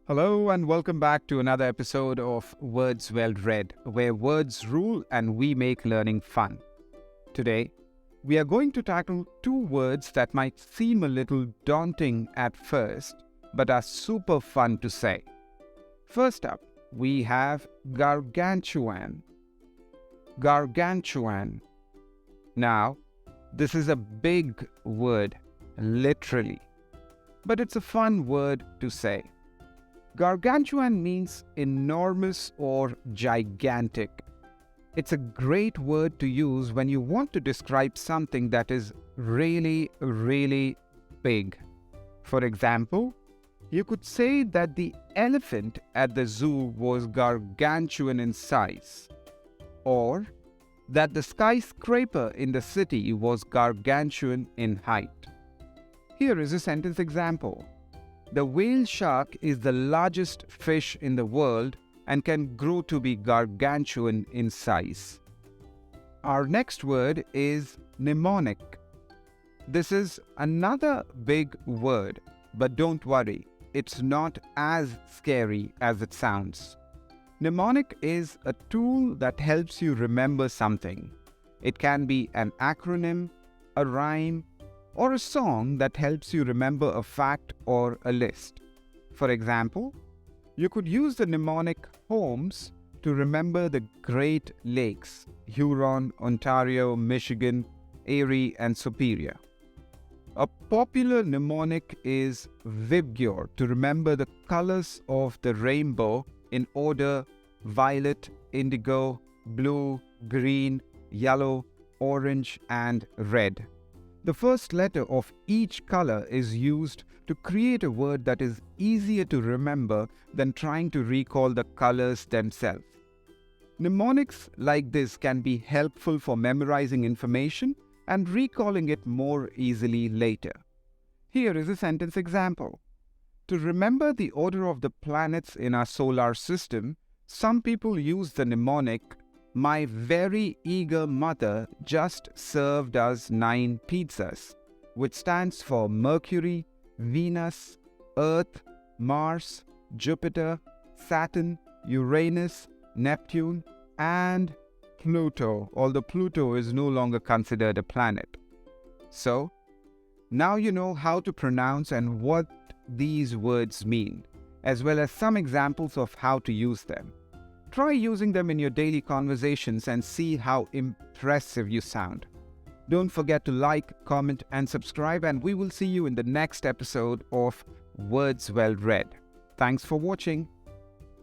Hello and welcome back to another episode of Words Well Read, where words rule and we make learning fun. Today, we are going to tackle two words that might seem a little daunting at first, but are super fun to say. First up, we have gargantuan. Gargantuan. Now, this is a big word, literally, but it's a fun word to say. Gargantuan means enormous or gigantic. It's a great word to use when you want to describe something that is really, really big. For example, you could say that the elephant at the zoo was gargantuan in size, or that the skyscraper in the city was gargantuan in height. Here is a sentence example. The whale shark is the largest fish in the world and can grow to be gargantuan in size. Our next word is mnemonic. This is another big word, but don't worry, it's not as scary as it sounds. Mnemonic is a tool that helps you remember something. It can be an acronym, a rhyme, or a song that helps you remember a fact or a list. For example, you could use the mnemonic Holmes to remember the Great Lakes, Huron, Ontario, Michigan, Erie, and Superior. A popular mnemonic is Vibgyor to remember the colors of the rainbow in order: violet, indigo, blue, green, yellow, orange, and red. The first letter of each color is used to create a word that is easier to remember than trying to recall the colors themselves. Mnemonics like this can be helpful for memorizing information and recalling it more easily later. Here is a sentence example. To remember the order of the planets in our solar system, some people use the mnemonic, "My very eager mother just served us 9 pizzas," which stands for Mercury, Venus, Earth, Mars, Jupiter, Saturn, Uranus, Neptune, and Pluto, although Pluto is no longer considered a planet. So, now you know how to pronounce and what these words mean, as well as some examples of how to use them. Try using them in your daily conversations and see how impressive you sound. Don't forget to like, comment, and subscribe, and we will see you in the next episode of Words Well Read. Thanks for watching.